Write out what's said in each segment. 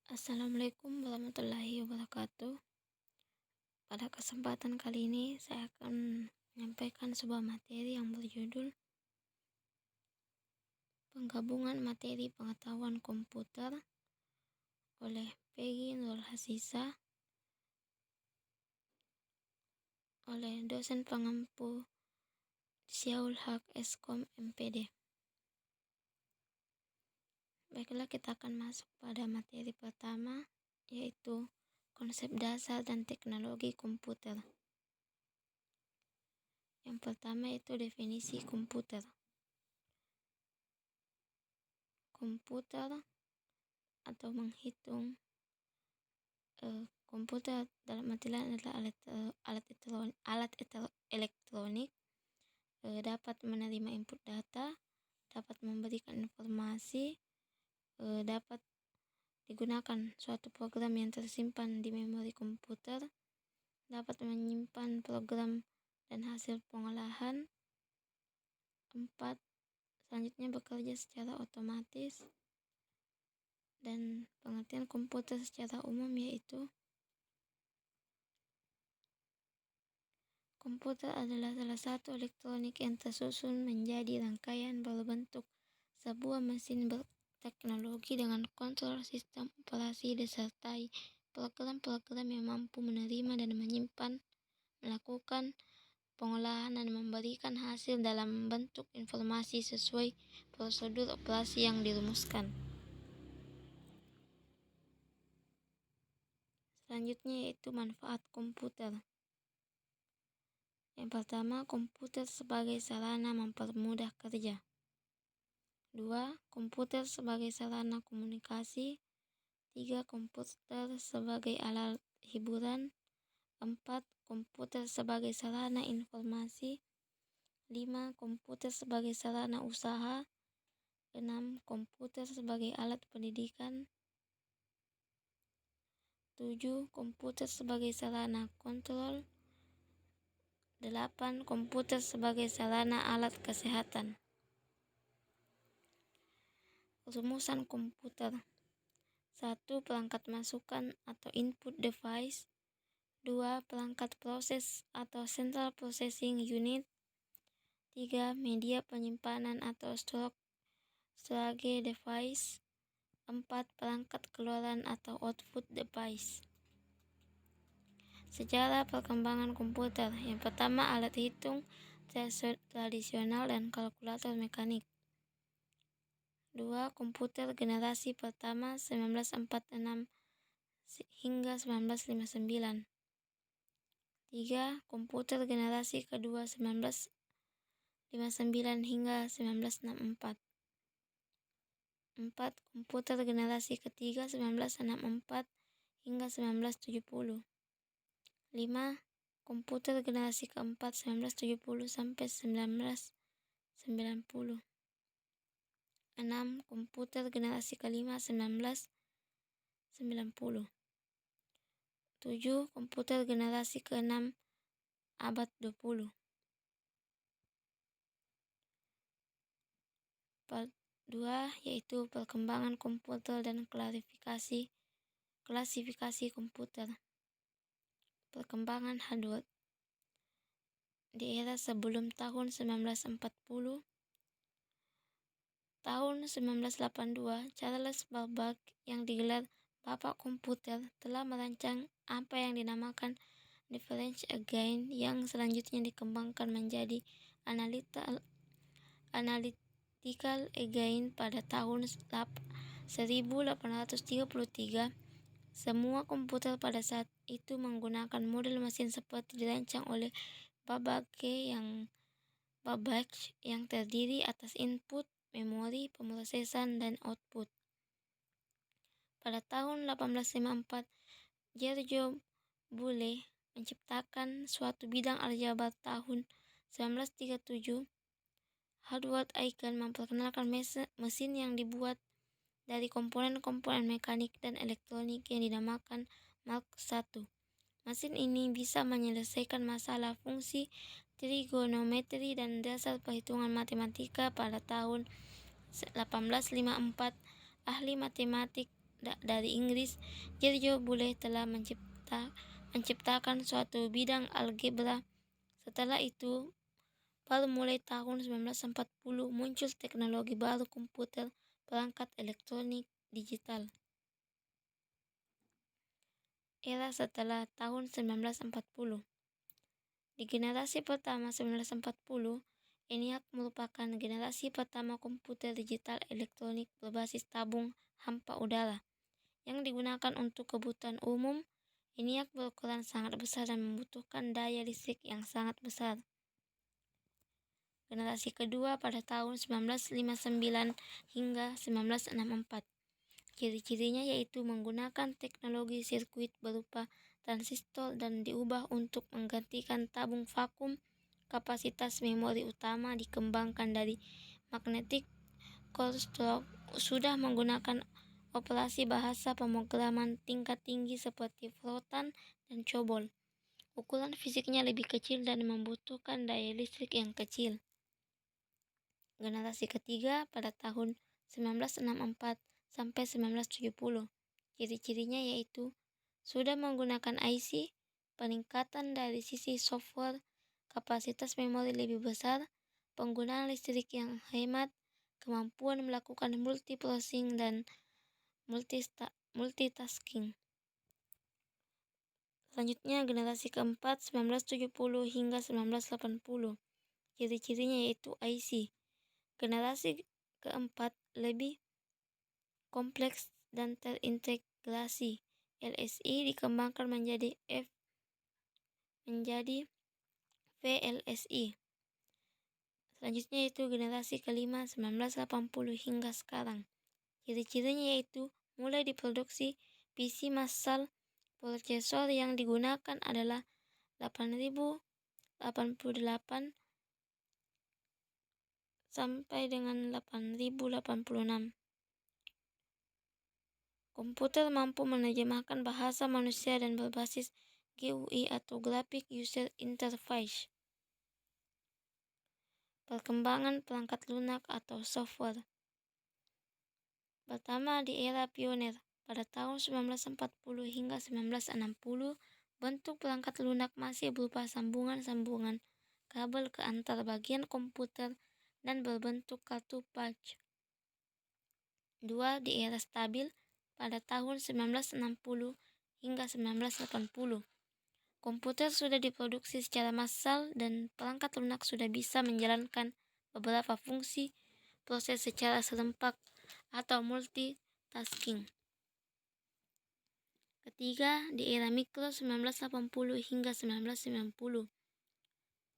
Assalamualaikum warahmatullahi wabarakatuh. Pada kesempatan kali ini saya akan menyampaikan sebuah materi yang berjudul Penggabungan Materi Pengetahuan Komputer oleh Peggy Nurul Hasisa oleh dosen pengampu Syaul Haq Eskom MPD. Baiklah, kita akan masuk pada materi pertama, yaitu konsep dasar dan teknologi komputer. Yang pertama itu definisi komputer. Komputer atau menghitung komputer dalam arti lain adalah alat elektronik dapat menerima input data, dapat memberikan informasi, dapat digunakan suatu program yang tersimpan di memori komputer, dapat menyimpan program dan hasil pengolahan. 4. Selanjutnya bekerja secara otomatis. Dan pengertian komputer secara umum yaitu komputer adalah salah satu elektronik yang tersusun menjadi rangkaian berbentuk sebuah mesin berteknologi dengan kontrol sistem operasi disertai program-program yang mampu menerima dan menyimpan, melakukan pengolahan dan memberikan hasil dalam bentuk informasi sesuai prosedur operasi yang dirumuskan. Selanjutnya yaitu manfaat komputer. Yang pertama, komputer sebagai sarana mempermudah kerja. 2. Komputer sebagai sarana komunikasi. 3. Komputer sebagai alat hiburan. 4. Komputer sebagai sarana informasi. 5. Komputer sebagai sarana usaha. 6. Komputer sebagai alat pendidikan. 7. Komputer sebagai sarana kontrol. 8. Komputer sebagai sarana alat kesehatan. Rumusan komputer. 1. Perangkat masukan atau input device. 2. Perangkat proses atau central processing unit. 3. Media penyimpanan atau storage device. 4. Perangkat keluaran atau output device. Sejarah perkembangan komputer. Yang pertama, alat hitung tradisional dan kalkulator mekanik. 2. Komputer generasi pertama 1946 hingga 1959. 3. Komputer generasi kedua 1959 hingga 1964. 4. Komputer generasi ketiga 1964 hingga 1970. 5. Komputer generasi keempat 1970 sampai 1990. 6. Komputer generasi kelima 1990. 7. Komputer generasi ke-6 abad 20. Part 2 yaitu perkembangan komputer dan klasifikasi komputer. Perkembangan hardware. Di era sebelum tahun 1940, tahun 1982, Charles Babbage yang digelar Bapak Komputer telah merancang apa yang dinamakan differential gain yang selanjutnya dikembangkan menjadi analytical gain pada tahun 1833. Semua komputer pada saat itu menggunakan model mesin seperti dirancang oleh Babbage yang terdiri atas input, memori, pemrosesan, dan output. Pada tahun 1854, Giorgio Boole menciptakan suatu bidang aljabar. Tahun 1937, Howard Aiken memperkenalkan mesin yang dibuat dari komponen-komponen mekanik dan elektronik yang dinamakan Mark I. Mesin ini bisa menyelesaikan masalah fungsi, trigonometri, dan dasar perhitungan matematika. Pada tahun 1854, ahli matematik dari Inggris, Giorgio Boole telah menciptakan suatu bidang algebra. Setelah itu, baru mulai tahun 1940 muncul teknologi baru komputer, perangkat elektronik, digital. Era setelah tahun 1940. Di generasi pertama 1940, ENIAC merupakan generasi pertama komputer digital elektronik berbasis tabung hampa udara yang digunakan untuk kebutuhan umum. ENIAC berukuran sangat besar dan membutuhkan daya listrik yang sangat besar. Generasi kedua pada tahun 1959 hingga 1964. Ciri-cirinya yaitu menggunakan teknologi sirkuit berupa transistor dan diubah untuk menggantikan tabung vakum. Kapasitas memori utama dikembangkan dari magnetic construct, sudah menggunakan operasi bahasa pemrograman tingkat tinggi seperti Fortran dan COBOL. Ukuran fisiknya lebih kecil dan membutuhkan daya listrik yang kecil. Generasi ketiga pada tahun 1964 sampai 1970. Ciri-cirinya yaitu sudah menggunakan IC, peningkatan dari sisi software, kapasitas memori lebih besar, penggunaan listrik yang hemat, kemampuan melakukan multiprocessing dan multitasking. Selanjutnya generasi keempat 1970 hingga 1980. Ciri-cirinya yaitu IC. Generasi keempat lebih kompleks dan terintegrasi. LSI dikembangkan menjadi VLSI. Selanjutnya yaitu generasi kelima 1980 hingga sekarang. Ciri-cirinya yaitu mulai diproduksi PC massal. Prosesor yang digunakan adalah 8088 sampai dengan 8086. Komputer mampu menerjemahkan bahasa manusia dan berbasis GUI atau Graphic User Interface. Perkembangan perangkat lunak atau software. Pertama di era pioner, pada tahun 1940 hingga 1960, bentuk perangkat lunak masih berupa sambungan-sambungan kabel ke antar bagian komputer dan berbentuk kartu punch. 2. Di era stabil, pada tahun 1960 hingga 1980. Komputer sudah diproduksi secara massal dan perangkat lunak sudah bisa menjalankan beberapa fungsi proses secara serempak atau multitasking. Ketiga, di era mikro 1980 hingga 1990.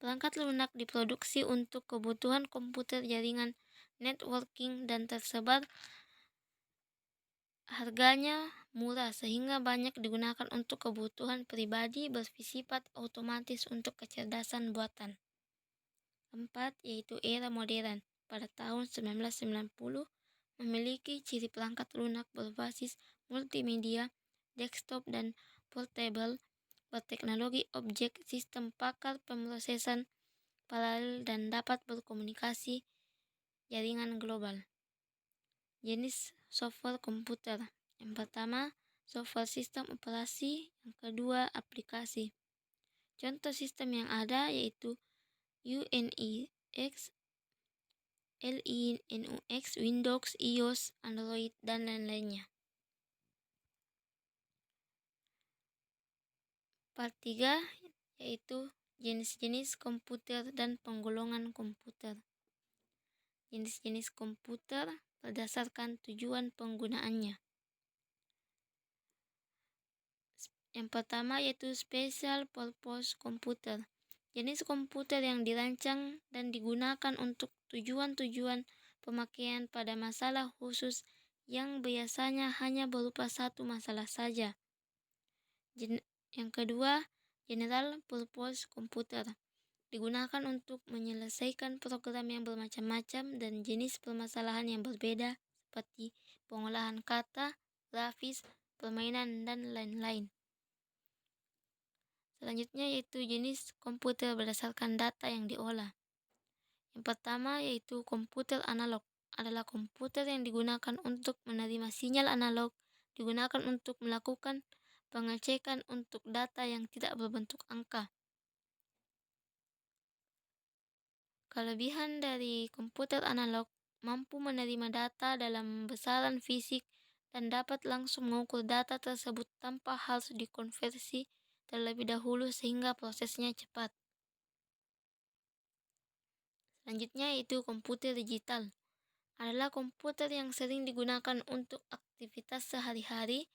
Perangkat lunak diproduksi untuk kebutuhan komputer jaringan networking dan tersebar. Harganya murah sehingga banyak digunakan untuk kebutuhan pribadi, bersifat otomatis untuk kecerdasan buatan. 4. Yaitu era modern. Pada tahun 1990 memiliki ciri perangkat lunak berbasis multimedia, desktop dan portable, berteknologi objek, sistem pakar pemrosesan paralel dan dapat berkomunikasi jaringan global. Jenis software komputer. Yang pertama, software sistem operasi. Yang kedua, aplikasi. Contoh sistem yang ada yaitu UNIX, Linux, Windows, iOS, Android, dan lain-lainnya. Part 3 yaitu jenis-jenis komputer dan penggolongan komputer. Jenis-jenis komputer berdasarkan tujuan penggunaannya. Yang pertama yaitu Special Purpose Computer. Jenis komputer yang dirancang dan digunakan untuk tujuan-tujuan pemakaian pada masalah khusus yang biasanya hanya berupa satu masalah saja. Yang kedua, General Purpose Computer. Digunakan untuk menyelesaikan program yang bermacam-macam dan jenis permasalahan yang berbeda seperti pengolahan kata, grafis, permainan, dan lain-lain. Selanjutnya yaitu jenis komputer berdasarkan data yang diolah. Yang pertama yaitu komputer analog. Adalah komputer yang digunakan untuk menerima sinyal analog digunakan untuk melakukan pengecekan untuk data yang tidak berbentuk angka. Kelebihan dari komputer analog mampu menerima data dalam besaran fisik dan dapat langsung mengukur data tersebut tanpa harus dikonversi terlebih dahulu sehingga prosesnya cepat. Selanjutnya yaitu komputer digital. Adalah komputer yang sering digunakan untuk aktivitas sehari-hari.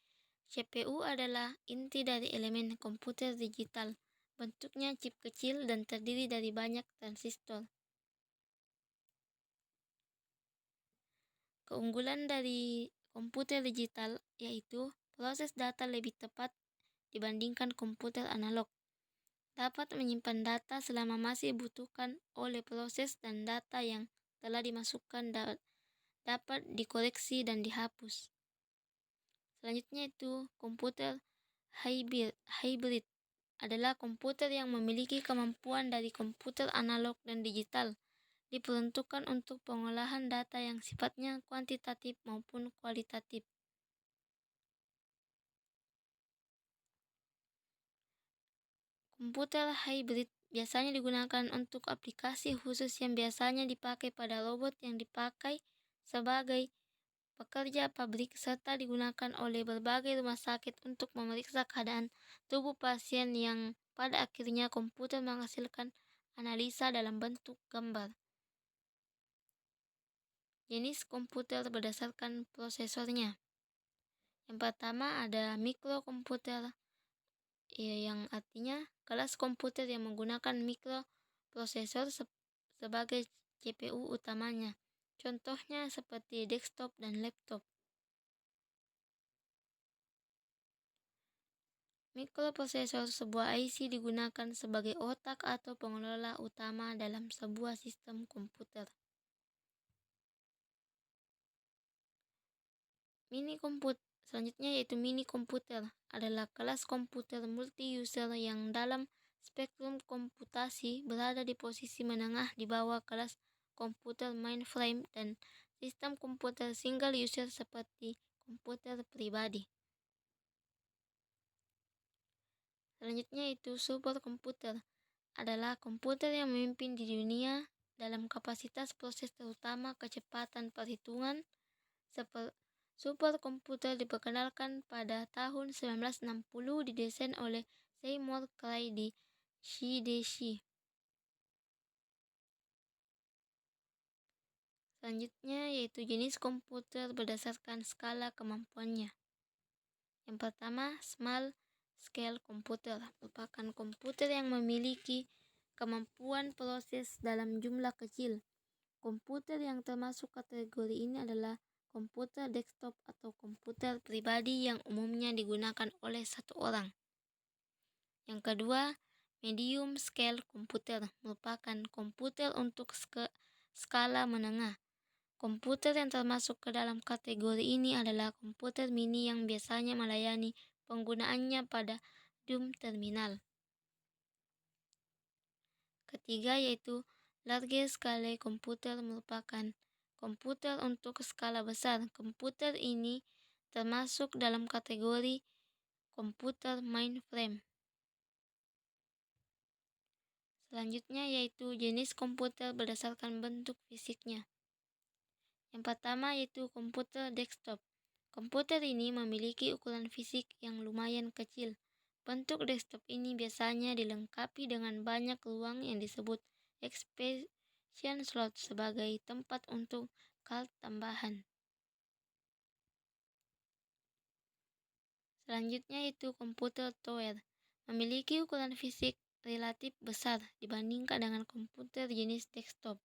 CPU adalah inti dari elemen komputer digital. Bentuknya chip kecil dan terdiri dari banyak transistor. Keunggulan dari komputer digital yaitu proses data lebih tepat dibandingkan komputer analog. Dapat menyimpan data selama masih dibutuhkan oleh proses dan data yang telah dimasukkan dapat dikoreksi dan dihapus. Selanjutnya itu komputer hybrid adalah komputer yang memiliki kemampuan dari komputer analog dan digital, diperuntukkan untuk pengolahan data yang sifatnya kuantitatif maupun kualitatif. Komputer hybrid biasanya digunakan untuk aplikasi khusus yang biasanya dipakai pada robot yang dipakai sebagai pekerja pabrik serta digunakan oleh berbagai rumah sakit untuk memeriksa keadaan tubuh pasien yang pada akhirnya komputer menghasilkan analisa dalam bentuk gambar. Jenis komputer berdasarkan prosesornya. Yang pertama ada mikrokomputer, yang artinya kelas komputer yang menggunakan mikroprosesor sebagai CPU utamanya. Contohnya seperti desktop dan laptop. Mikroprosesor sebuah IC digunakan sebagai otak atau pengelola utama dalam sebuah sistem komputer. Selanjutnya yaitu mini komputer adalah kelas komputer multi-user yang dalam spektrum komputasi berada di posisi menengah di bawah kelas komputer mainframe dan sistem komputer single user seperti komputer pribadi. Selanjutnya itu superkomputer adalah komputer yang memimpin di dunia dalam kapasitas proses terutama kecepatan perhitungan. Superkomputer diperkenalkan pada tahun 1960 didesain oleh Seymour Cray di Shideshi. Selanjutnya yaitu jenis komputer berdasarkan skala kemampuannya. Yang pertama, small scale computer merupakan komputer yang memiliki kemampuan proses dalam jumlah kecil. Komputer yang termasuk kategori ini adalah komputer desktop atau komputer pribadi yang umumnya digunakan oleh satu orang. Yang kedua, medium scale computer merupakan komputer untuk skala menengah. Komputer yang termasuk ke dalam kategori ini adalah komputer mini yang biasanya melayani penggunaannya pada dumb terminal. Ketiga yaitu large scale computer merupakan komputer untuk skala besar. Komputer ini termasuk dalam kategori komputer mainframe. Selanjutnya yaitu jenis komputer berdasarkan bentuk fisiknya. Yang pertama yaitu komputer desktop. Komputer ini memiliki ukuran fisik yang lumayan kecil. Bentuk desktop ini biasanya dilengkapi dengan banyak ruang yang disebut expansion slot sebagai tempat untuk card tambahan. Selanjutnya itu komputer tower. Memiliki ukuran fisik relatif besar dibandingkan dengan komputer jenis desktop.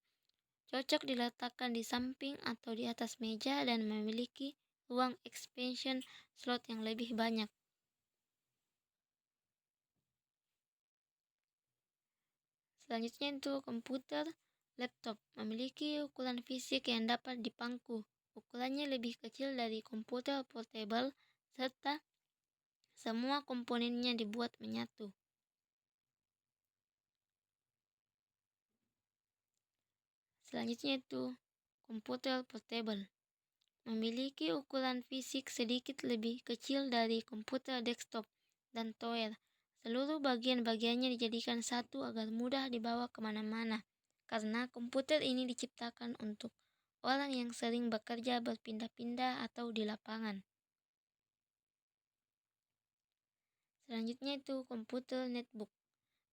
Cocok diletakkan di samping atau di atas meja dan memiliki ruang expansion slot yang lebih banyak. Selanjutnya itu komputer laptop. Memiliki ukuran fisik yang dapat dipangku. Ukurannya lebih kecil dari komputer portable serta semua komponennya dibuat menyatu. Selanjutnya itu komputer portable. memiliki ukuran fisik sedikit lebih kecil dari komputer desktop dan tower. Seluruh bagian-bagiannya dijadikan satu agar mudah dibawa kemana-mana, karena komputer ini diciptakan untuk orang yang sering bekerja berpindah-pindah atau di lapangan. Selanjutnya itu komputer netbook.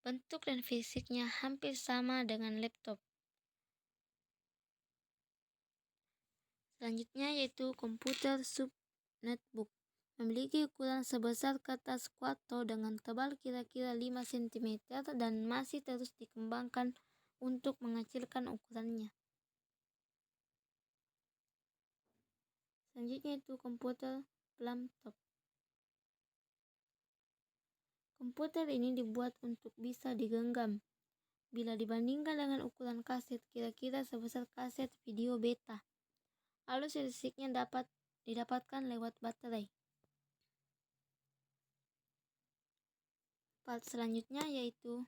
Bentuk dan fisiknya hampir sama dengan laptop. Selanjutnya yaitu komputer subnetbook. Memiliki ukuran sebesar kertas kuarto dengan tebal kira-kira 5 cm dan masih terus dikembangkan untuk mengecilkan ukurannya. Selanjutnya itu komputer plumtop. Komputer ini dibuat untuk bisa digenggam. Bila dibandingkan dengan ukuran kaset, kira-kira sebesar kaset video beta. Arus listriknya dapat didapatkan lewat baterai. Part selanjutnya yaitu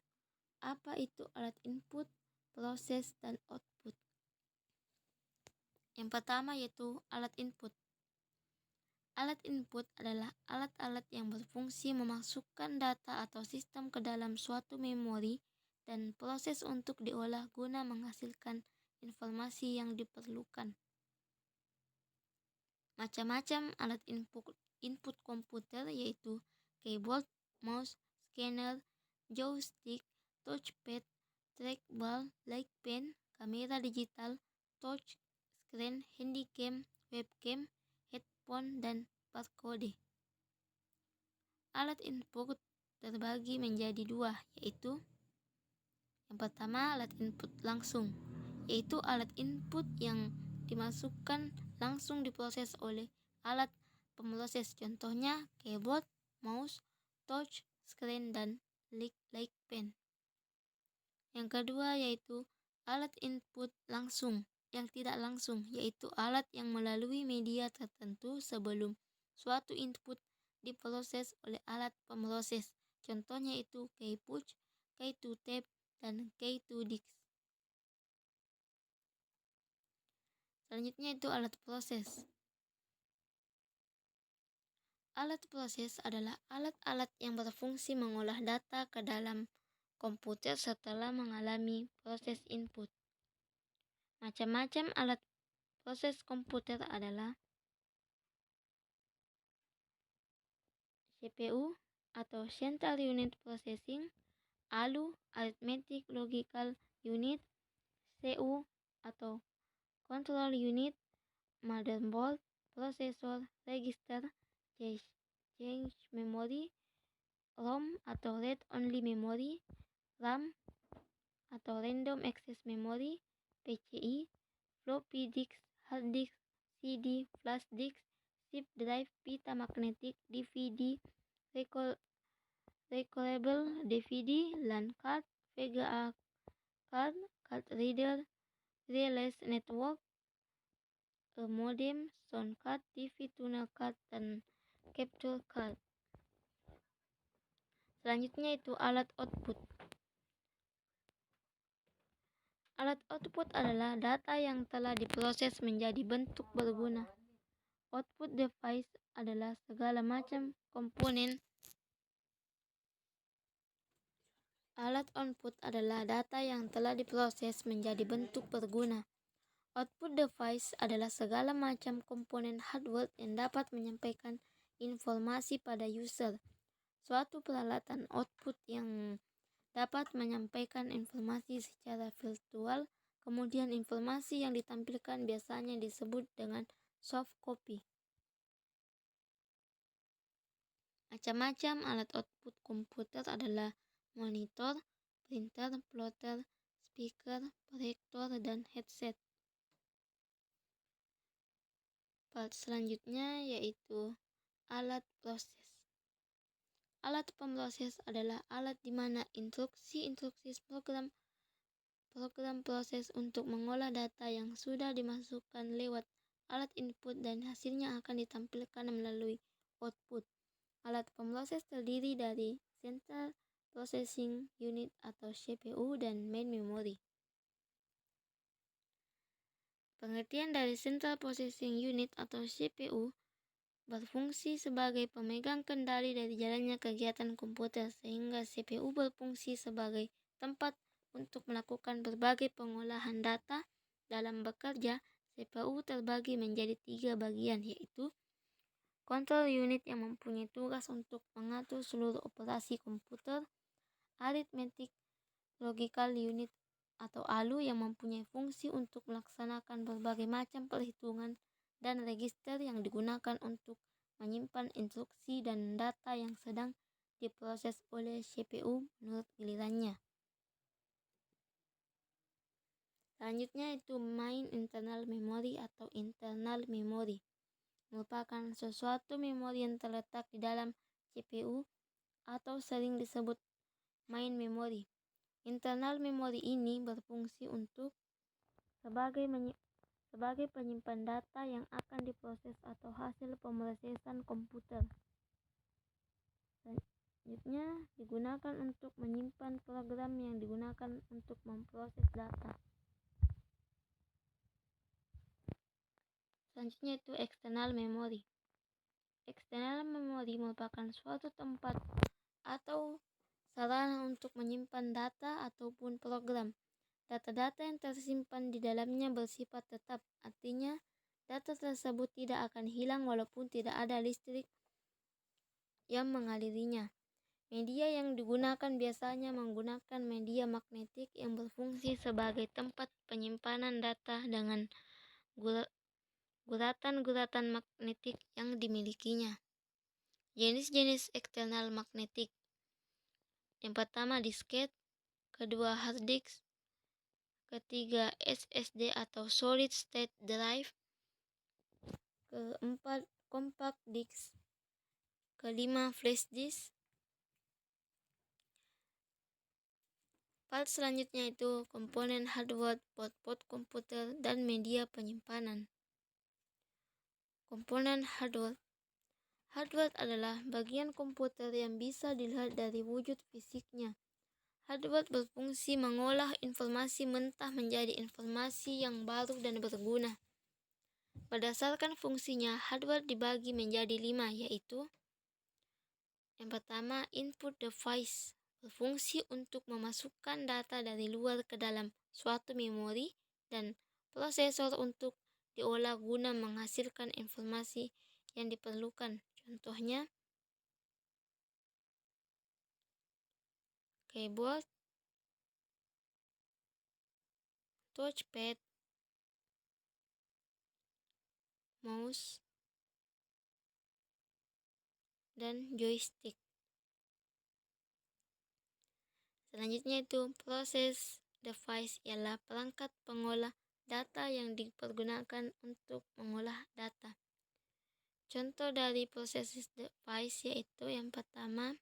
apa itu alat input, proses, dan output. Yang pertama yaitu alat input. Alat input adalah alat-alat yang berfungsi memasukkan data atau sistem ke dalam suatu memori dan proses untuk diolah guna menghasilkan informasi yang diperlukan. Macam-macam alat input komputer yaitu keyboard, mouse, scanner, joystick, touchpad, trackball, light pen, kamera digital, touch screen, handycam, webcam, headphone, dan barcode. Alat input terbagi menjadi dua, yaitu yang pertama alat input langsung, yaitu alat input yang dimasukkan langsung diproses oleh alat pemroses, contohnya keyboard, mouse, touch screen, dan light pen. Yang kedua yaitu alat input langsung yang tidak langsung, yaitu alat yang melalui media tertentu sebelum suatu input diproses oleh alat pemroses. Contohnya itu key push, key to tape, dan key to disk. Selanjutnya itu alat proses. Alat proses adalah alat-alat yang berfungsi mengolah data ke dalam komputer setelah mengalami proses input. Macam-macam alat proses komputer adalah CPU atau Central Unit Processing, ALU Arithmetic Logical Unit, CU atau Control Unit, motherboard, prosesor, register, cache memory, ROM atau Read Only Memory, RAM atau Random Access Memory, PCI, floppy disk, hard disk, CD, flash disk, zip drive, pita magnetic, DVD, recoverable DVD, LAN card, VGA card, card reader, wireless network, modem, sound card, TV tuner card, dan capture card. Selanjutnya itu alat output. Alat output adalah data yang telah diproses menjadi bentuk berguna. Output device adalah segala macam komponen. Alat output adalah data yang telah diproses menjadi bentuk berguna. Output device adalah segala macam komponen hardware yang dapat menyampaikan informasi pada user. Suatu peralatan output yang dapat menyampaikan informasi secara virtual, kemudian informasi yang ditampilkan biasanya disebut dengan soft copy. Macam-macam alat output komputer adalah monitor, printer, plotter, speaker, proyektor, dan headset. Part selanjutnya yaitu alat proses. Alat pemroses adalah alat di mana instruksi program proses untuk mengolah data yang sudah dimasukkan lewat alat input dan hasilnya akan ditampilkan melalui output. Alat pemroses terdiri dari Central Processing Unit atau CPU dan main memory. Pengertian dari Central Processing Unit atau CPU berfungsi sebagai pemegang kendali dari jalannya kegiatan komputer, sehingga CPU berfungsi sebagai tempat untuk melakukan berbagai pengolahan data. Dalam bekerja, CPU terbagi menjadi 3 bagian, yaitu Control Unit yang mempunyai tugas untuk mengatur seluruh operasi komputer, Arithmetic Logical Unit atau ALU yang mempunyai fungsi untuk melaksanakan berbagai macam perhitungan, dan register yang digunakan untuk menyimpan instruksi dan data yang sedang diproses oleh CPU menurut gilirannya. Selanjutnya itu Main Internal Memory atau Internal Memory, merupakan sesuatu memori yang terletak di dalam CPU atau sering disebut main memory. Internal memory ini berfungsi untuk sebagai penyimpan data yang akan diproses atau hasil pemrosesan komputer. Selanjutnya digunakan untuk menyimpan program yang digunakan untuk memproses data. Selanjutnya itu external memory. External memory merupakan suatu tempat atau sarana untuk menyimpan data ataupun program. Data-data yang tersimpan di dalamnya bersifat tetap, artinya data tersebut tidak akan hilang walaupun tidak ada listrik yang mengalirinya. Media yang digunakan biasanya menggunakan media magnetik yang berfungsi sebagai tempat penyimpanan data dengan guratan-guratan magnetik yang dimilikinya. Jenis-jenis eksternal magnetik. Yang pertama disket, kedua hard disk, ketiga SSD atau solid state drive, keempat compact disk, kelima flash disk. Part selanjutnya itu komponen hardware, port komputer, dan media penyimpanan. Komponen hardware. Hardware adalah bagian komputer yang bisa dilihat dari wujud fisiknya. Hardware berfungsi mengolah informasi mentah menjadi informasi yang baru dan berguna. Berdasarkan fungsinya, hardware dibagi menjadi 5, yaitu yang pertama, input device, berfungsi untuk memasukkan data dari luar ke dalam suatu memori, dan prosesor untuk diolah guna menghasilkan informasi yang diperlukan. Contohnya, keyboard, touchpad, mouse, dan joystick. Selanjutnya itu proses device, ialah perangkat pengolah data yang dipergunakan untuk mengolah data. Contoh dari proses device yaitu yang pertama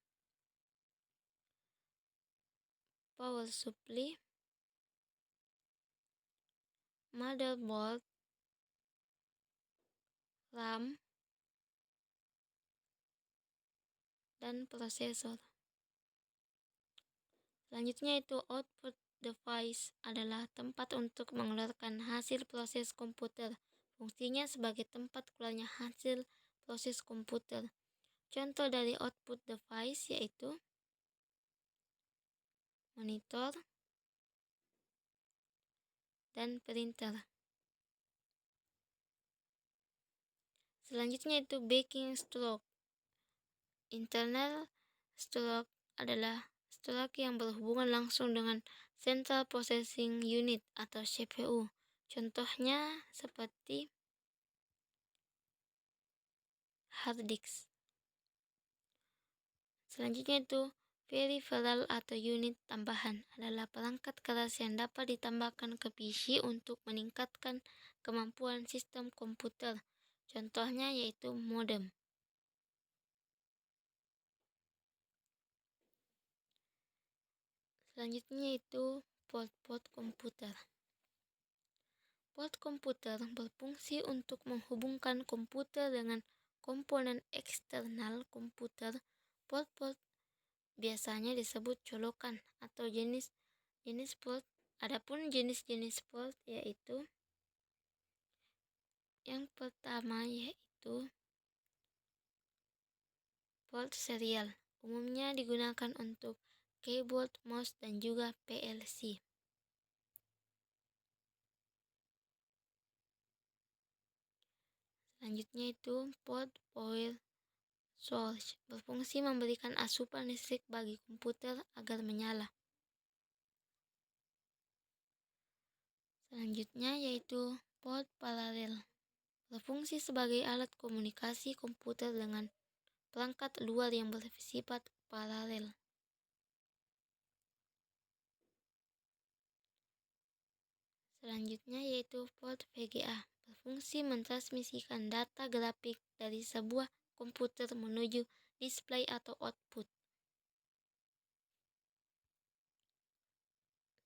power supply, motherboard, RAM, dan prosesor. Selanjutnya itu output device, adalah tempat untuk mengeluarkan hasil proses komputer. Fungsinya sebagai tempat keluarnya hasil proses komputer. Contoh dari output device yaitu monitor dan printer. Selanjutnya itu backing stroke. Internal stroke adalah stroke yang berhubungan langsung dengan Central Processing Unit atau CPU. Contohnya seperti hard disk. Selanjutnya itu peripheral atau unit tambahan, adalah perangkat keras yang dapat ditambahkan ke PC untuk meningkatkan kemampuan sistem komputer. Contohnya yaitu modem. Selanjutnya itu port komputer. Port komputer berfungsi untuk menghubungkan komputer dengan komponen eksternal komputer. Port biasanya disebut colokan atau jenis port. Adapun jenis-jenis port yaitu Yang pertama yaitu port serial. Umumnya digunakan untuk keyboard, mouse, dan juga PLC. Selanjutnya itu port power source, berfungsi memberikan asupan listrik bagi komputer agar menyala. Selanjutnya yaitu port paralel, berfungsi sebagai alat komunikasi komputer dengan perangkat luar yang bersifat paralel. Selanjutnya yaitu port VGA, berfungsi mentransmisikan data grafik dari sebuah komputer menuju display atau output.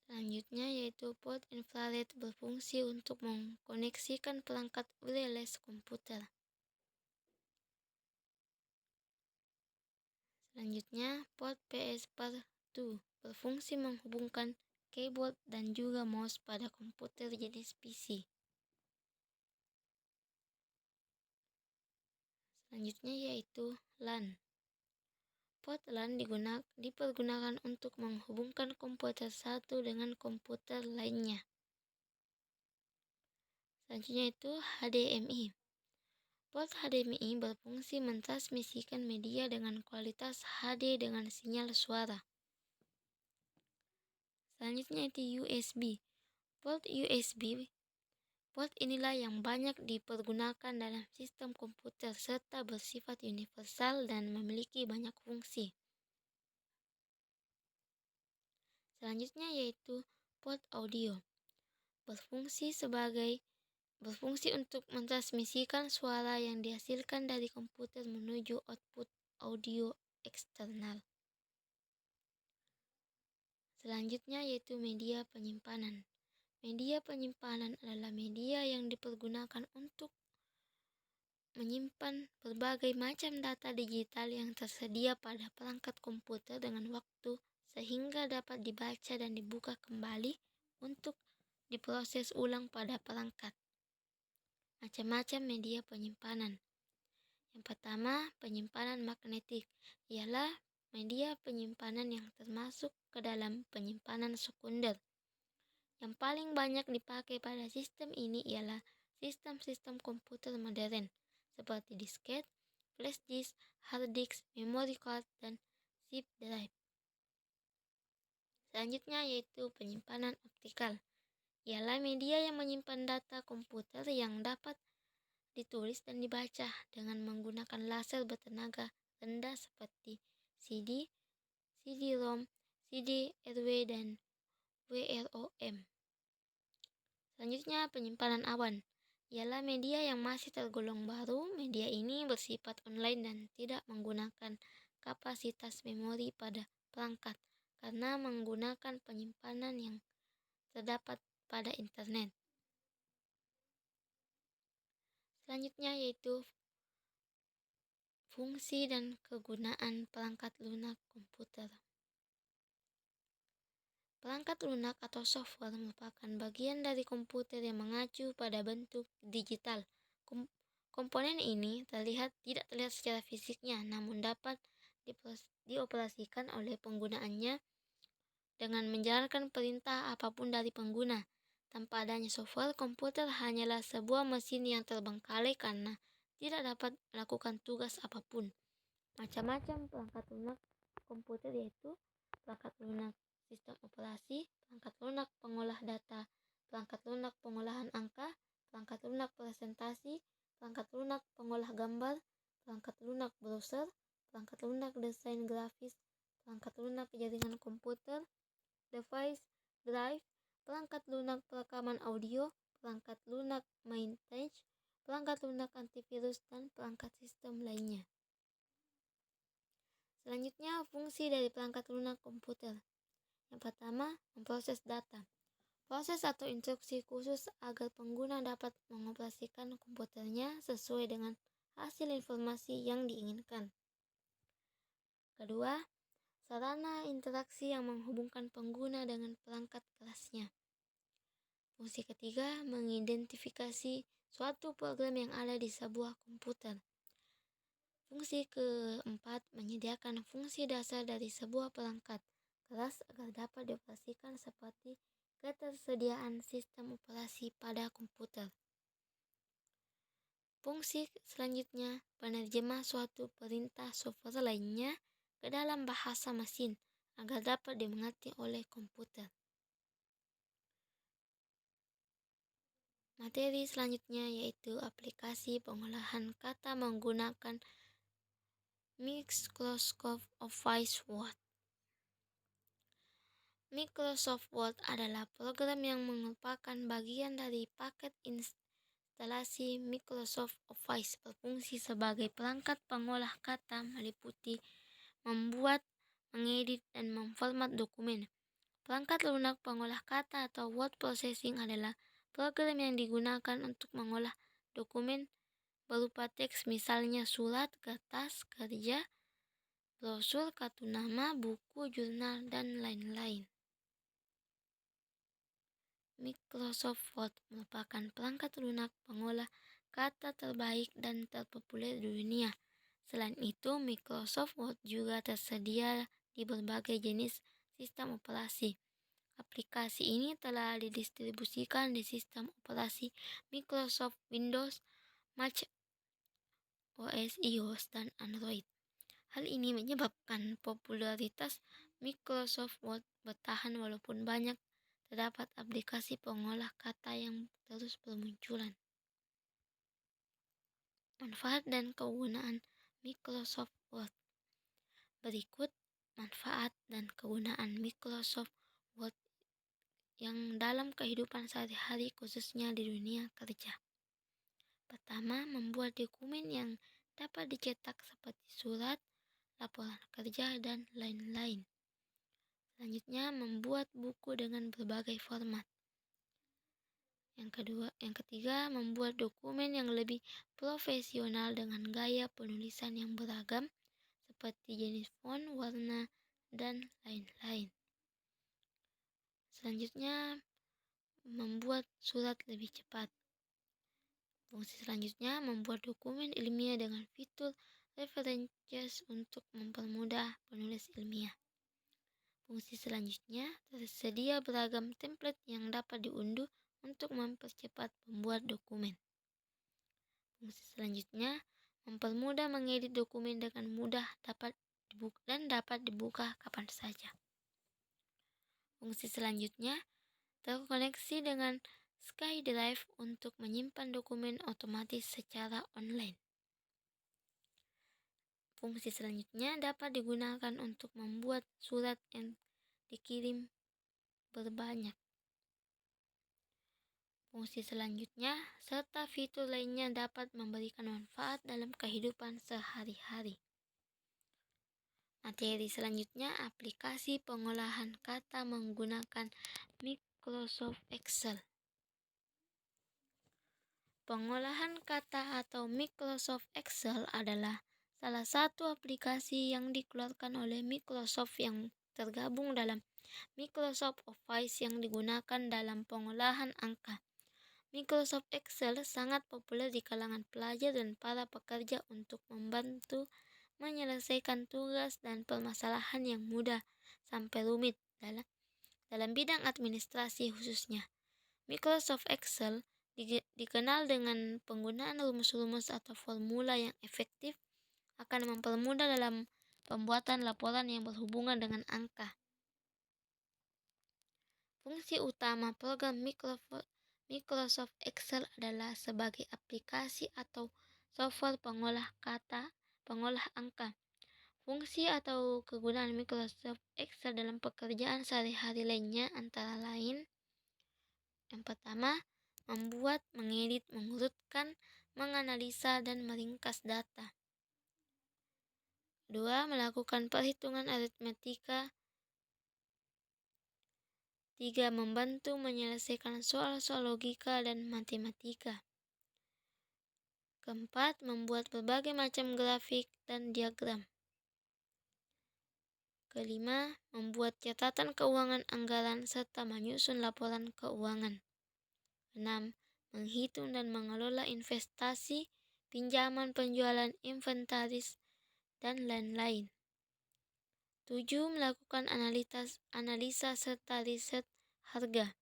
Selanjutnya yaitu port infrared, berfungsi untuk mengkoneksikan perangkat wireless komputer. Selanjutnya port PS2, berfungsi menghubungkan keyboard dan juga mouse pada komputer jenis PC. Selanjutnya yaitu LAN. Port LAN dipergunakan untuk menghubungkan komputer satu dengan komputer lainnya. Selanjutnya itu HDMI. Port HDMI berfungsi mentransmisikan media dengan kualitas HD dengan sinyal suara. Selanjutnya itu USB. Port USB. Port inilah yang banyak dipergunakan dalam sistem komputer serta bersifat universal dan memiliki banyak fungsi. Selanjutnya yaitu port audio. Berfungsi untuk mentransmisikan suara yang dihasilkan dari komputer menuju output audio eksternal. Selanjutnya yaitu media penyimpanan. Media penyimpanan adalah media yang dipergunakan untuk menyimpan berbagai macam data digital yang tersedia pada perangkat komputer dengan waktu sehingga dapat dibaca dan dibuka kembali untuk diproses ulang pada perangkat. Macam-macam media penyimpanan. Yang pertama, penyimpanan magnetik ialah media penyimpanan yang termasuk ke dalam penyimpanan sekunder. Yang paling banyak dipakai pada sistem ini ialah sistem-sistem komputer modern seperti disket, flash disk, hard disk, memory card, dan zip drive. Selanjutnya yaitu penyimpanan optikal. Ialah media yang menyimpan data komputer yang dapat ditulis dan dibaca dengan menggunakan laser bertenaga rendah seperti CD, CD-ROM, CD-RW, dan WROM. Selanjutnya penyimpanan awan. Ialah media yang masih tergolong baru. Media ini bersifat online dan tidak menggunakan kapasitas memori pada perangkat karena menggunakan penyimpanan yang terdapat pada internet. Selanjutnya yaitu fungsi dan kegunaan perangkat lunak komputer. Perangkat lunak atau software merupakan bagian dari komputer yang mengacu pada bentuk digital. Komponen ini tidak terlihat secara fisiknya, namun dapat dioperasikan oleh penggunaannya dengan menjalankan perintah apapun dari pengguna. Tanpa adanya software, komputer hanyalah sebuah mesin yang terbengkalai karena tidak dapat melakukan tugas apapun. Macam-macam perangkat lunak komputer yaitu perangkat lunak sistem operasi, perangkat lunak pengolah data, perangkat lunak pengolahan angka, perangkat lunak presentasi, perangkat lunak pengolah gambar, perangkat lunak browser, perangkat lunak desain grafis, perangkat lunak jaringan komputer, device, drive, perangkat lunak perekaman audio, perangkat lunak maintenance, perangkat lunak antivirus, dan perangkat sistem lainnya. Selanjutnya, fungsi dari perangkat lunak komputer. Yang pertama, memproses data. Proses atau instruksi khusus agar pengguna dapat mengoperasikan komputernya sesuai dengan hasil informasi yang diinginkan. Kedua, sarana interaksi yang menghubungkan pengguna dengan perangkat kelasnya. Fungsi ketiga, mengidentifikasi suatu program yang ada di sebuah komputer. Fungsi keempat, menyediakan fungsi dasar dari sebuah perangkat keras agar dapat dioperasikan seperti ketersediaan sistem operasi pada komputer. Fungsi selanjutnya, penerjemah suatu perintah software lainnya ke dalam bahasa mesin agar dapat dimengerti oleh komputer. Materi selanjutnya yaitu aplikasi pengolahan kata menggunakan Microsoft Office Word. Microsoft Word adalah program yang merupakan bagian dari paket instalasi Microsoft Office, berfungsi sebagai perangkat pengolah kata, meliputi membuat, mengedit, dan memformat dokumen. Perangkat lunak pengolah kata atau word processing adalah program yang digunakan untuk mengolah dokumen berupa teks, misalnya surat, kertas kerja, brosur, kartu nama, buku, jurnal, dan lain-lain. Microsoft Word merupakan perangkat lunak pengolah kata terbaik dan terpopuler di dunia. Selain itu, Microsoft Word juga tersedia di berbagai jenis sistem operasi. Aplikasi ini telah didistribusikan di sistem operasi Microsoft Windows, Mac OS, iOS, dan Android. Hal ini menyebabkan popularitas Microsoft Word bertahan walaupun banyak terdapat aplikasi pengolah kata yang terus bermunculan. Manfaat dan kegunaan Microsoft Word. Berikut manfaat dan kegunaan Microsoft Word yang dalam kehidupan sehari-hari, khususnya di dunia kerja. Pertama, membuat dokumen yang dapat dicetak seperti surat, laporan kerja, dan lain-lain. Selanjutnya, membuat buku dengan berbagai format. Yang ketiga, membuat dokumen yang lebih profesional dengan gaya penulisan yang beragam seperti jenis font, warna, dan lain-lain. Selanjutnya, membuat surat lebih cepat. Fungsi selanjutnya, membuat dokumen ilmiah dengan fitur references untuk mempermudah penulis ilmiah. Fungsi selanjutnya, tersedia beragam template yang dapat diunduh untuk mempercepat membuat dokumen. Fungsi selanjutnya, mempermudah mengedit dokumen dengan mudah dapat dibuka kapan saja. Fungsi selanjutnya, terkoneksi dengan SkyDrive untuk menyimpan dokumen otomatis secara online. Fungsi selanjutnya dapat digunakan untuk membuat surat yang dikirim berbanyak. Fungsi selanjutnya serta fitur lainnya dapat memberikan manfaat dalam kehidupan sehari-hari. Materi selanjutnya, aplikasi pengolahan kata menggunakan Microsoft Excel. Pengolahan kata atau Microsoft Excel adalah salah satu aplikasi yang dikeluarkan oleh Microsoft yang tergabung dalam Microsoft Office yang digunakan dalam pengolahan angka. Microsoft Excel sangat populer di kalangan pelajar dan para pekerja untuk membantu menyelesaikan tugas dan permasalahan yang mudah sampai rumit dalam bidang administrasi khususnya. Microsoft Excel dikenal dengan penggunaan rumus-rumus atau formula yang efektif, akan mempermudah dalam pembuatan laporan yang berhubungan dengan angka. Fungsi utama program Microsoft Excel adalah sebagai aplikasi atau software pengolah angka. Fungsi atau kegunaan Microsoft Excel dalam pekerjaan sehari-hari lainnya antara lain: yang pertama, membuat, mengedit, mengurutkan, menganalisa, dan meringkas data. Kedua, melakukan perhitungan aritmatika. Tiga, membantu menyelesaikan soal-soal logika dan matematika. Keempat, membuat berbagai macam grafik dan diagram. Kelima, membuat catatan keuangan anggaran serta menyusun laporan keuangan. 6. menghitung dan mengelola investasi, pinjaman, penjualan, inventaris, dan lain-lain. 7. Melakukan analisa serta riset harga.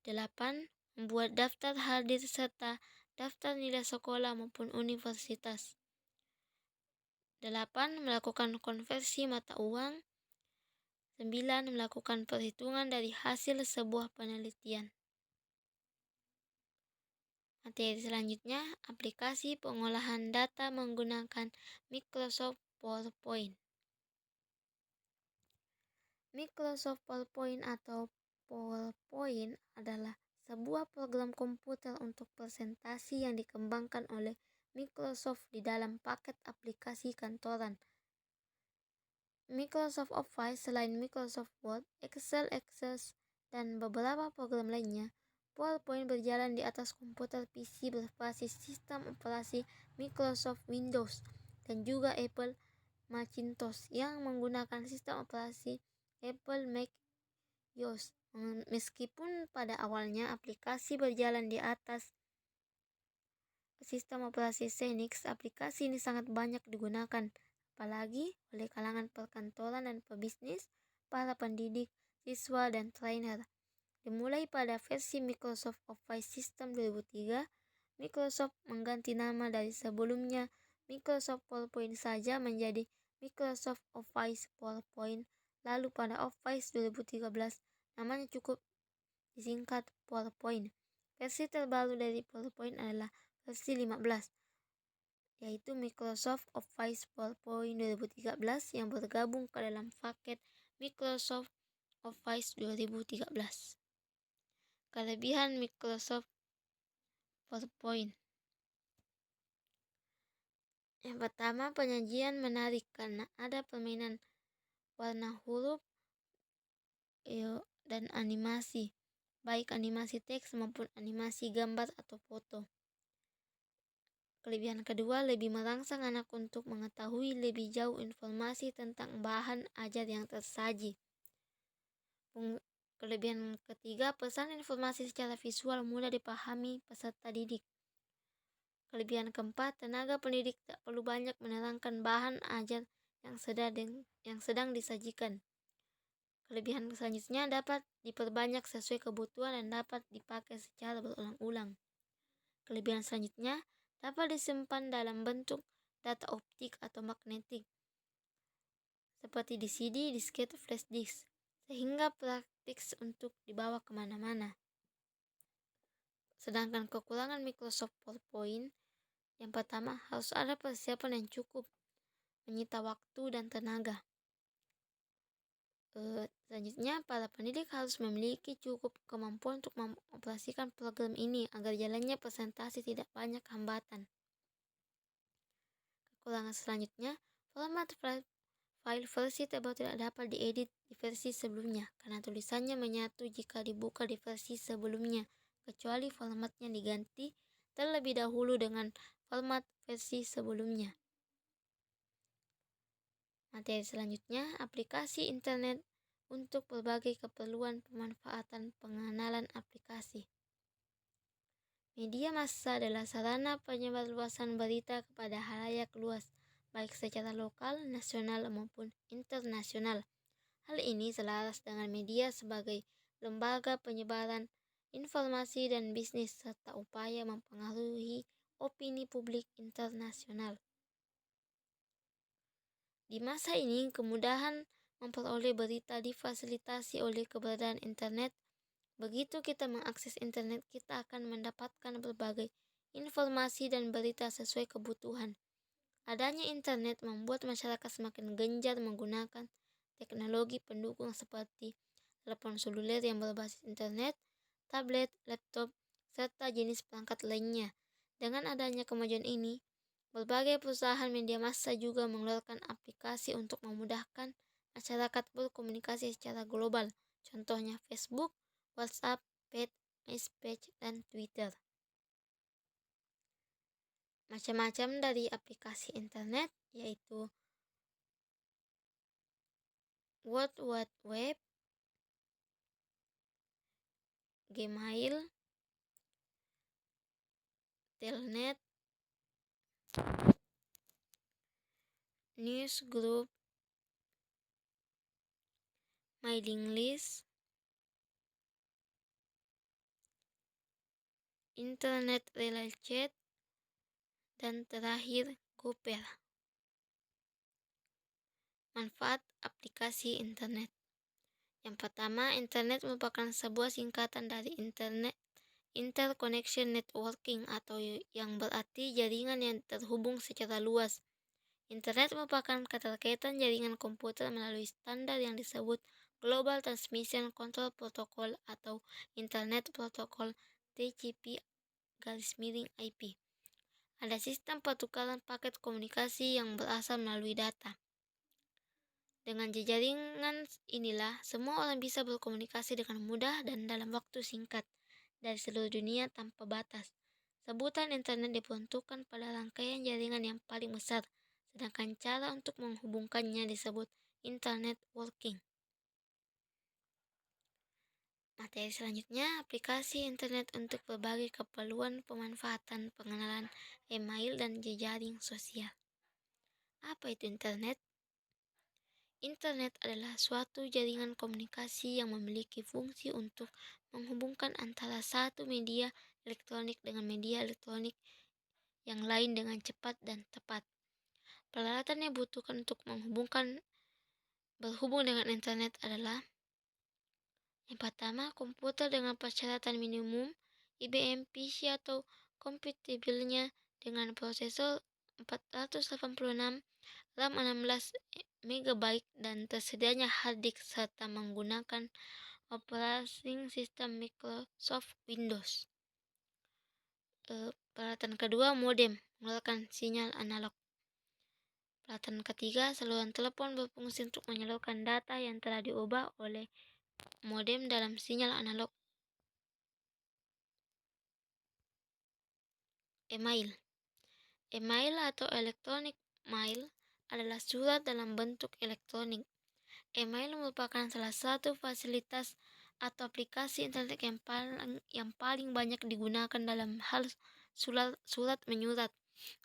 8. Membuat daftar hadir serta daftar nilai sekolah maupun universitas. 8. Melakukan konversi mata uang. 9. Melakukan perhitungan dari hasil sebuah penelitian. Materi selanjutnya, aplikasi pengolahan data menggunakan Microsoft PowerPoint. Microsoft PowerPoint atau PowerPoint adalah sebuah program komputer untuk presentasi yang dikembangkan oleh Microsoft di dalam paket aplikasi kantoran. Microsoft Office selain Microsoft Word, Excel, Access, dan beberapa program lainnya, PowerPoint berjalan di atas komputer PC berbasis sistem operasi Microsoft Windows dan juga Apple Macintosh yang menggunakan sistem operasi Apple macOS. Meskipun pada awalnya aplikasi berjalan di atas sistem operasi Xenix, aplikasi ini sangat banyak digunakan, apalagi oleh kalangan perkantoran dan pebisnis, para pendidik, siswa, dan trainer. Dimulai pada versi Microsoft Office System 2003, Microsoft mengganti nama dari sebelumnya Microsoft PowerPoint saja menjadi Microsoft Office PowerPoint. Lalu pada Office 2013, namanya cukup disingkat PowerPoint. Versi terbaru dari PowerPoint adalah versi 15, yaitu Microsoft Office PowerPoint 2013 yang bergabung ke dalam paket Microsoft Office 2013. Kelebihan Microsoft PowerPoint. Yang pertama, penyajian menarik karena ada permainan warna huruf dan animasi, baik animasi teks maupun animasi gambar atau foto. Kelebihan kedua, lebih merangsang anak untuk mengetahui lebih jauh informasi tentang bahan ajar yang tersaji. Kelebihan ketiga, pesan informasi secara visual mudah dipahami peserta didik. Kelebihan keempat, tenaga pendidik tak perlu banyak menerangkan bahan ajar yang sedang disajikan. Kelebihan selanjutnya, dapat diperbanyak sesuai kebutuhan dan dapat dipakai secara berulang-ulang. Kelebihan selanjutnya, dapat disimpan dalam bentuk data optik atau magnetik, seperti di CD, disket, flash disk, sehingga praktis untuk dibawa kemana-mana. Sedangkan kekurangan Microsoft PowerPoint, yang pertama, harus ada persiapan yang cukup, menyita waktu dan tenaga. Selanjutnya, para pendidik harus memiliki cukup kemampuan untuk mengoperasikan program ini agar jalannya presentasi tidak banyak hambatan. Kekurangan selanjutnya, format file versi terbaru tidak dapat diedit di versi sebelumnya karena tulisannya menyatu jika dibuka di versi sebelumnya, kecuali formatnya diganti terlebih dahulu dengan format versi sebelumnya. Materi selanjutnya, aplikasi internet untuk berbagai keperluan pemanfaatan pengenalan aplikasi. Media massa adalah sarana penyebarluasan berita kepada khalayak luas, baik secara lokal, nasional, maupun internasional. Hal ini selaras dengan media sebagai lembaga penyebaran informasi dan bisnis serta upaya mempengaruhi opini publik internasional. Di masa ini, kemudahan memperoleh berita difasilitasi oleh keberadaan internet. Begitu kita mengakses internet, kita akan mendapatkan berbagai informasi dan berita sesuai kebutuhan. Adanya internet membuat masyarakat semakin gencar menggunakan teknologi pendukung seperti telepon seluler yang berbasis internet, tablet, laptop, serta jenis perangkat lainnya. Dengan adanya kemajuan ini, berbagai perusahaan media massa juga mengeluarkan aplikasi untuk memudahkan masyarakat berkomunikasi secara global. Contohnya Facebook, WhatsApp, Pet, MySpace, dan Twitter. Macam-macam dari aplikasi internet yaitu World Wide Web, Gmail, Telnet, news group, mailing list, internet relay chat, dan terakhir Gopel. Manfaat aplikasi internet. Yang pertama, internet merupakan sebuah singkatan dari interconnection networking atau yang berarti jaringan yang terhubung secara luas. Internet merupakan keterkaitan jaringan komputer melalui standar yang disebut Global Transmission Control Protocol atau Internet Protocol TCP/IP. Ada sistem pertukaran paket komunikasi yang berasal melalui data. Dengan jaringan inilah, semua orang bisa berkomunikasi dengan mudah dan dalam waktu singkat dari seluruh dunia tanpa batas. Sebutan internet diperuntukkan pada rangkaian jaringan yang paling besar, sedangkan cara untuk menghubungkannya disebut internet working. Materi selanjutnya, aplikasi internet untuk berbagai keperluan pemanfaatan pengenalan email dan jejaring sosial. Apa itu internet? Internet adalah suatu jaringan komunikasi yang memiliki fungsi untuk menghubungkan antara satu media elektronik dengan media elektronik yang lain dengan cepat dan tepat. Peralatan yang dibutuhkan untuk berhubung dengan internet adalah: yang pertama, komputer dengan persyaratan minimum IBM PC atau kompatibelnya dengan prosesor 486, RAM 16 MB dan tersedianya hard disk serta menggunakan operating system Microsoft Windows. Peralatan kedua, modem mengeluarkan sinyal analog. Peralatan ketiga, saluran telepon berfungsi untuk menyalurkan data yang telah diubah oleh modem dalam sinyal analog. Email. Email atau electronic mail adalah surat dalam bentuk elektronik. Email merupakan salah satu fasilitas atau aplikasi internet yang paling banyak digunakan dalam hal surat menyurat.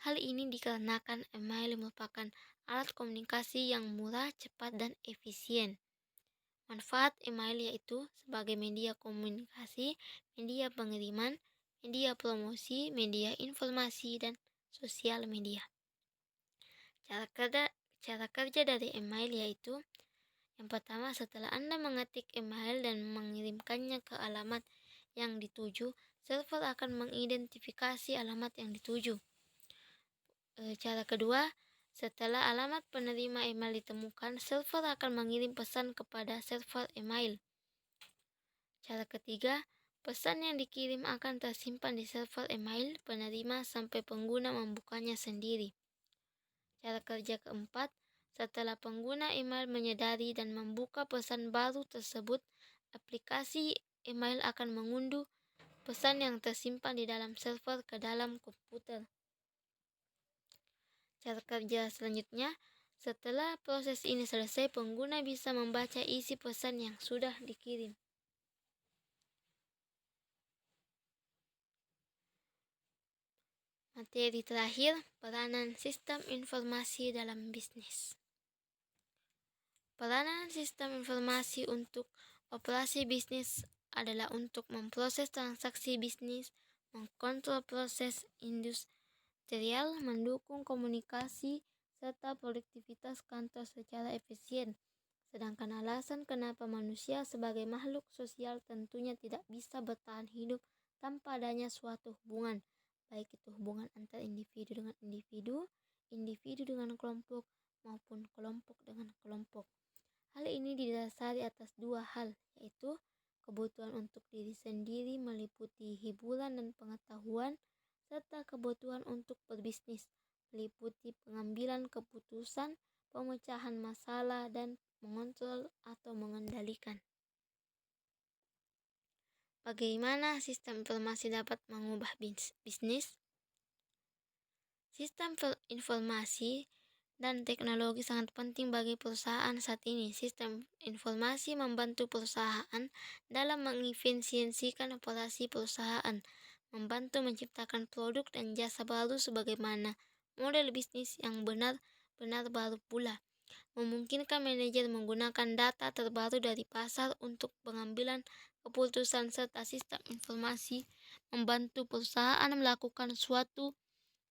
Hal ini dikarenakan email merupakan alat komunikasi yang murah, cepat, dan efisien. Manfaat email yaitu sebagai media komunikasi, media pengiriman, media promosi, media informasi, dan sosial media. Cara kerja dari email yaitu: yang pertama, setelah Anda mengetik email dan mengirimkannya ke alamat yang dituju, server akan mengidentifikasi alamat yang dituju. Cara kedua, setelah alamat penerima email ditemukan, server akan mengirim pesan kepada server email. Cara ketiga, pesan yang dikirim akan tersimpan di server email penerima sampai pengguna membukanya sendiri. Cara kerja keempat, setelah pengguna email menyadari dan membuka pesan baru tersebut, aplikasi email akan mengunduh pesan yang tersimpan di dalam server ke dalam komputer. Cara kerja selanjutnya, setelah proses ini selesai, pengguna bisa membaca isi pesan yang sudah dikirim. Materi terakhir, peranan sistem informasi dalam bisnis. Peranan sistem informasi untuk operasi bisnis adalah untuk memproses transaksi bisnis, mengkontrol proses industrial, mendukung komunikasi, serta produktivitas kantor secara efisien. Sedangkan alasan kenapa manusia sebagai makhluk sosial tentunya tidak bisa bertahan hidup tanpa adanya suatu hubungan, baik itu hubungan antar individu dengan individu, individu dengan kelompok, maupun kelompok dengan kelompok. Hal ini didasari atas dua hal, yaitu kebutuhan untuk diri sendiri meliputi hiburan dan pengetahuan, serta kebutuhan untuk berbisnis meliputi pengambilan keputusan, pemecahan masalah, dan mengontrol atau mengendalikan. Bagaimana sistem informasi dapat mengubah bisnis? Sistem informasi dan teknologi sangat penting bagi perusahaan saat ini. Sistem informasi membantu perusahaan dalam mengefisiensikan operasi perusahaan, membantu menciptakan produk dan jasa baru sebagaimana model bisnis yang benar-benar baru pula. Memungkinkan manajer menggunakan data terbaru dari pasar untuk pengambilan keputusan serta sistem informasi membantu perusahaan melakukan sesuatu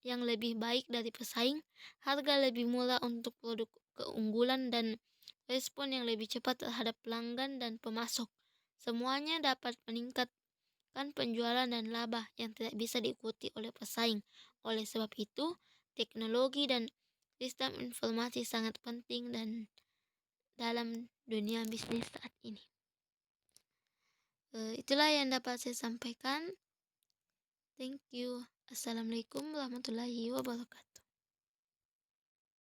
yang lebih baik dari pesaing, harga lebih murah untuk produk keunggulan, dan respon yang lebih cepat terhadap pelanggan dan pemasok. Semuanya dapat meningkatkan penjualan dan laba yang tidak bisa diikuti oleh pesaing. Oleh sebab itu, teknologi dan sistem informasi sangat penting dan dalam dunia bisnis saat ini. Itulah yang dapat saya sampaikan. Thank you. Assalamualaikum warahmatullahi wabarakatuh.